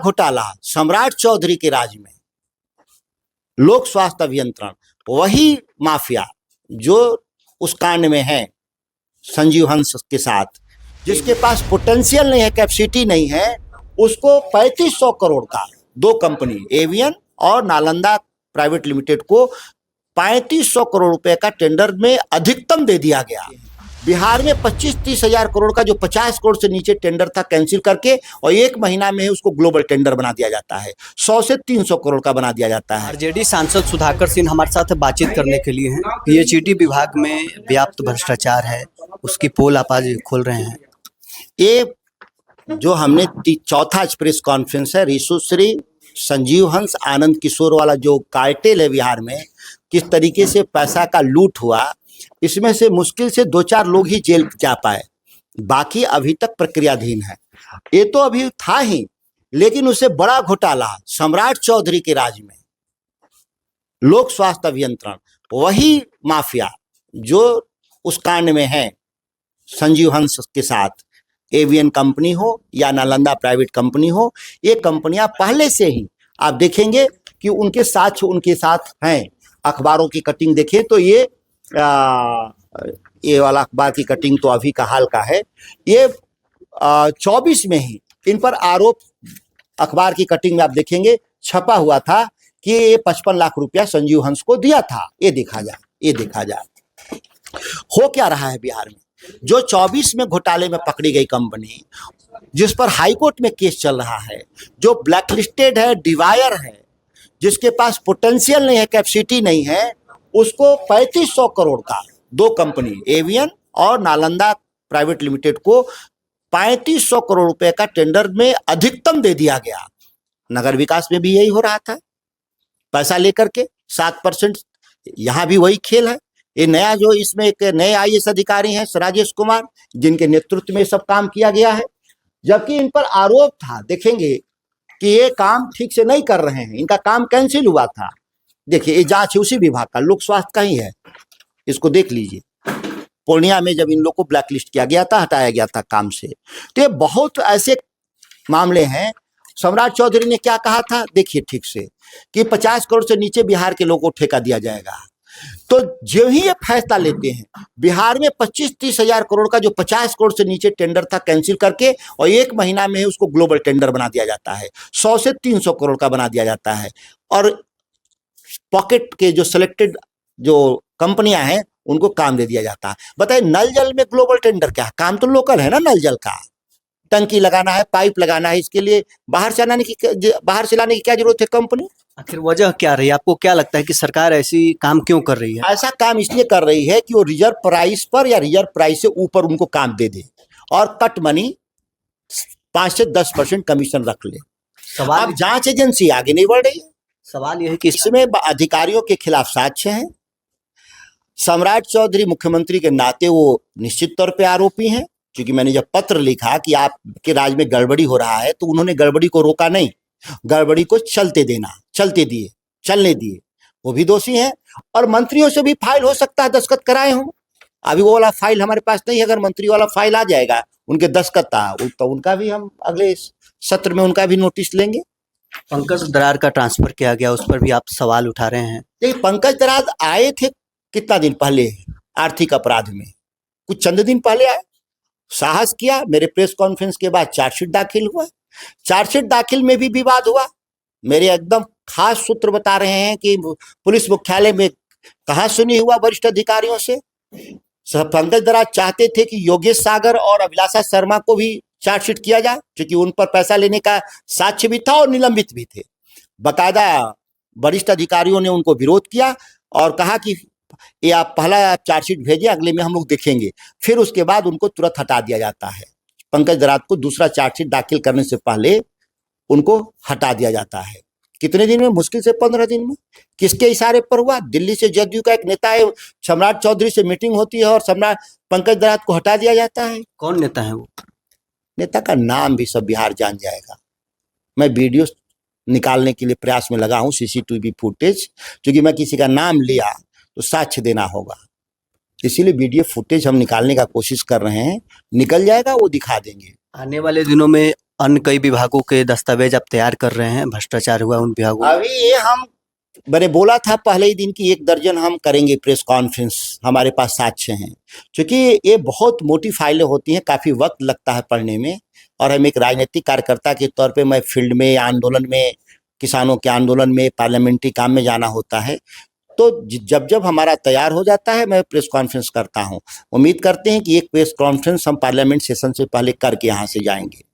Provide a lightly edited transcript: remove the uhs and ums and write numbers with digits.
घोटाला सम्राट चौधरी के राज में, लोक स्वास्थ्य अभियंत्रण, वही माफिया जो उस कांड में है संजीव हंस के साथ, जिसके पास पोटेंशियल नहीं है, कैपेसिटी नहीं है, उसको 3500 करोड़ का दो कंपनी एवियन और नालंदा प्राइवेट लिमिटेड को 3500 करोड़ रुपए का टेंडर में अधिकतम दे दिया गया। बिहार में 25-30 हजार करोड़ का जो 50 करोड़ से नीचे टेंडर था कैंसिल करके और एक महीना में उसको ग्लोबल टेंडर बना दिया जाता है, 100 से 300 करोड़ का बना दिया जाता है। आरजेडी सांसद सुधाकर सिंह हमारे साथ बातचीत करने के लिए हैं। पीएचईडी विभाग में व्याप्त भ्रष्टाचार है, उसकी पोल आप आज खोल रहे हैं। ये जो हमने चौथा प्रेस कॉन्फ्रेंस है, ऋषुश्री, संजीव हंस, आनंद किशोर वाला जो कार्टेल है बिहार में, किस तरीके से पैसा का लूट हुआ, इसमें से मुश्किल से 2-4 लोग ही जेल जा पाए, बाकी अभी तक प्रक्रियाधीन है। ये तो अभी था ही, लेकिन उससे बड़ा घोटाला सम्राट चौधरी के राज में, लोक स्वास्थ्य अभियंत्रण, वही माफिया जो उस कांड में है संजीव हंस के साथ, एवियन कंपनी हो या नालंदा प्राइवेट कंपनी हो, ये कंपनियां पहले से ही आप देखेंगे कि उनके साथ हैं। अखबारों की कटिंग देखें तो ये वाला अखबार की कटिंग तो अभी का हाल का है। ये 24 में ही इन पर आरोप, अखबार की कटिंग में आप देखेंगे छपा हुआ था कि ये 55 लाख रुपया संजीव हंस को दिया था। ये देखा जाए हो क्या रहा है बिहार में। जो 24 में घोटाले में पकड़ी गई कंपनी, जिस पर हाईकोर्ट में केस चल रहा है, जो ब्लैकलिस्टेड है, डिवायर है, जिसके पास पोटेंशियल नहीं है, कैपेसिटी नहीं है, उसको 3500 करोड़ का दो कंपनी एवियन और नालंदा प्राइवेट लिमिटेड को 3500 करोड़ रुपए का टेंडर में अधिकतम दे दिया गया। नगर विकास में भी यही हो रहा था, पैसा लेकर के 7%। यहाँ भी वही खेल है। ये नया जो इसमें एक नए आईएएस अधिकारी हैं राजेश कुमार, जिनके नेतृत्व में सब काम किया गया है, जबकि इन पर आरोप था, देखेंगे कि ये काम ठीक से नहीं कर रहे हैं, इनका काम कैंसिल हुआ था। देखिए ये जांच उसी विभाग का, लोक स्वास्थ्य का ही है, इसको देख लीजिए। पूर्णिया में जब इन लोग को ब्लैकलिस्ट किया गया था, हटाया गया था काम से। तो ये बहुत ऐसे मामले हैं। सम्राट चौधरी ने क्या कहा था, देखिए ठीक से, कि 50 करोड़ से नीचे बिहार के लोगों को ठेका दिया जाएगा। तो जो ही ये फैसला लेते हैं, बिहार में 25-30 हजार करोड़ का जो 50 करोड़ से नीचे टेंडर था कैंसिल करके और एक महीना में उसको ग्लोबल टेंडर बना दिया जाता है, 100 से 300 करोड़ का बना दिया जाता है। और पॉकेट के जो सिलेक्टेड जो कंपनियां हैं उनको काम दे दिया जाता है। बताइए नल जल में ग्लोबल टेंडर क्या है? काम तो लोकल है ना, नल जल का टंकी लगाना है, पाइप लगाना है, इसके लिए बाहर से लाने की क्या जरूरत है कंपनी? आखिर वजह क्या रही? आपको क्या लगता है कि सरकार ऐसी काम क्यों कर रही है? ऐसा काम इसलिए कर रही है कि वो रिजर्व प्राइस पर या रिजर्व प्राइस से ऊपर उनको काम दे दे और कट मनी 5 से 10% कमीशन रख ले। सवाल अब जांच एजेंसी आगे नहीं बढ़ रही है। सवाल यह है कि इसमें अधिकारियों के खिलाफ साक्ष्य हैं। सम्राट चौधरी मुख्यमंत्री के नाते वो निश्चित तौर पे आरोपी हैं, क्योंकि मैंने जब पत्र लिखा कि आपके राज्य में गड़बड़ी हो रहा है, तो उन्होंने गड़बड़ी को रोका नहीं, गड़बड़ी को चलने दिए, वो भी दोषी हैं। और मंत्रियों से भी फाइल हो सकता है दस्तखत कराए हों। अभी वो वाला फाइल हमारे पास नहीं है, अगर मंत्री वाला फाइल आ जाएगा, उनके दस्तखत तो उनका भी हम अगले सत्र में उनका भी नोटिस लेंगे। पंकज दरार का ट्रांसफर किया गया, उस पर भी आप सवाल उठा रहे हैं। देखिए पंकज दरार आए थे कितना दिन पहले आर्थिक अपराध में, कुछ चंद दिन पहले आए, साहस किया, मेरे प्रेस कॉन्फ्रेंस के बाद चार्जशीट दाखिल हुआ। चार्जशीट दाखिल में भी विवाद हुआ। मेरे एकदम खास सूत्र बता रहे हैं कि पुलिस मुख्यालय में कहा सुनी हुआ वरिष्ठ अधिकारियों से। पंकज दरार चाहते थे कि योगेश सागर और अभिलाषा शर्मा को भी चार्जशीट किया जाए, क्योंकि उन पर पैसा लेने का साक्ष्य भी था और निलंबित भी थे। बकायदा वरिष्ठ अधिकारियों ने उनको विरोध किया और कहा कि ये आप पहला चार्जशीट भेजिए, अगले में हम लोग देखेंगे। फिर उसके बाद उनको तुरंत हटा दिया जाता है। पंकज दरार को दूसरा चार्जशीट दाखिल करने से पहले उनको हटा दिया जाता है। कितने दिन में? मुश्किल से 15 दिन में। किसके इशारे पर हुआ? दिल्ली से जदयू का एक नेता है, सम्राट चौधरी से मीटिंग होती है और सम्राट पंकज दरार को हटा दिया जाता है। कौन नेता है वो? नेता का नाम भी सब बिहार जान जाएगा। मैं वीडियो निकालने के लिए प्रयास में लगा हूँ, सीसीटीवी फुटेज, क्योंकि मैं किसी का नाम लिया तो साक्ष्य देना होगा, इसीलिए वीडियो फुटेज हम निकालने का कोशिश कर रहे हैं। निकल जाएगा, वो दिखा देंगे। आने वाले दिनों में अन्य कई विभागों के दस्तावेज आप तैयार कर रहे हैं, भ्रष्टाचार हुआ उन विभागों में। अभी ये हम मैंने बोला था पहले ही दिन की 1 दर्जन हम करेंगे प्रेस कॉन्फ्रेंस, हमारे पास साक्ष्य हैं। क्योंकि ये बहुत मोटी फाइलें होती हैं, काफ़ी वक्त लगता है पढ़ने में, और हम एक राजनीतिक कार्यकर्ता के तौर पे मैं फील्ड में, आंदोलन में, किसानों के आंदोलन में, पार्लियामेंट्री काम में जाना होता है। तो जब जब हमारा तैयार हो जाता है मैं प्रेस कॉन्फ्रेंस करता हूँ। उम्मीद करते हैं कि एक प्रेस कॉन्फ्रेंस हम पार्लियामेंट सेशन से पहले करके यहाँ से जाएंगे।